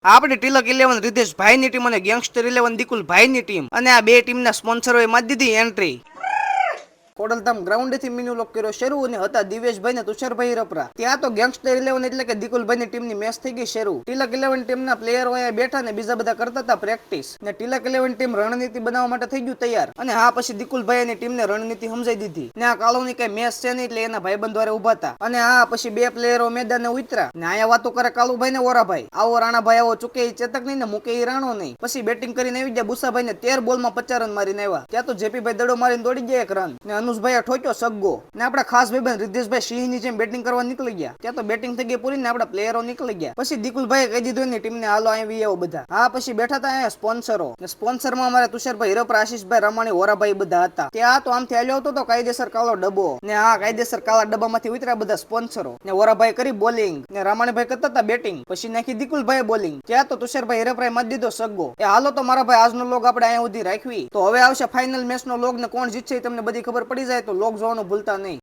આપણી તિલક 11 રિધેશ ભાઈની ટીમ અને ગેંગસ્ટર 11 દીકુલ ભાઈની ટીમ અને આ બે ટીમના સ્પોન્સરોએ મારી દીધી એન્ટ્રી. ખોડલધામ ગ્રાઉન્ડથી મિનીલોક કર્યો શરૂ અને હતા દિવેશભાઈ ને તુષારભાઈ રપરા. ત્યાં તો ગેંગસ્ટર 11 એટલે કે દીકુલભાઈની ટીમની મેચ થઈ ગઈ શરૂ. તિલક 11 ટીમના પ્લેયરો અહીંયા બેઠા ને બીજા બધા કરતા હતા પ્રેક્ટિસ. ને તિલક 11 ટીમ રણનીતિ બનાવવા માટે થઈ ગયું તૈયાર. અને હા પછી દીકુલભાઈની ટીમને રણનીતિ સમજાઈ દીધી. ને આ કાલોની કઈ મેચ છે નહીં એટલે એના ભાઈબંધ દ્વારા ઉભા હતા. અને હા પછી બે પ્લેયરો મેદાને ઉતર્યા ને અહીંયા વાતો કરે કાલુભાઈ ને ઓરાભાઈ. આવો રાણાભાઈ આવો ચૂકે ચેતક નહીં ને મૂકે રાણો નહીં. પછી બેટિંગ કરીને આવી ગયા બુસાભાઈ ને 13 બોલમાં 50 રન મારીને આવ્યા. ત્યાં તો જેપીભાઈ દડો મારીને દોડી ગયા 1 રન ને અનુષભાઈ ઠોક્યો સગ્ગો. ને આપડા ખાસ ભાઈબંધ રિદ્ધેશભાઈ સિંહની જેમ બેટિંગ કરવા નીકળી ગયા. ત્યાં તો બેટિંગ થઈ ગઈ પૂરી ને આપડા પ્લેયરો નીકળી ગયા. પછી દીકુલભાઈ કહી દીધું એની ટીમને હાલો આવી આવો બધા. હા પછી બેઠા હતા અહીંયા સ્પોન્સરો ને સ્પોન્સરમાં અમારે તુષારભાઈ હીરપરા આશીષભાઈ રમાણી ઓરાભાઈ બધા હતા. ત્યાં તો આમથી હાલ્યો હતો તો કાયદેસર કાળો ડબ્બો ને આ કાયદેસર કાળા ડબ્બામાંથી ઉતર્યા બધા સ્પોન્સરો ને ઓરાભાઈ કરી બોલિંગ ને રામાણીભાઈ કરતા હતા બેટિંગ. પછી નાખી દીકુલભાઈ બોલિંગ. ત્યાં તો તુષારભાઈ હીરપરાએ મત દીધો સગ્ગો. એ હાલો તો મારા ભાઈ આજનો લોગ આપણે અહીંયા સુધી રાખવી. તો હવે આવશે ફાઇનલ મેચ નો લોગ ને કોણ જીતશે તમને બધી ખબર પડી જાય તો લોગ જોવાનું ભૂલતા નહીં.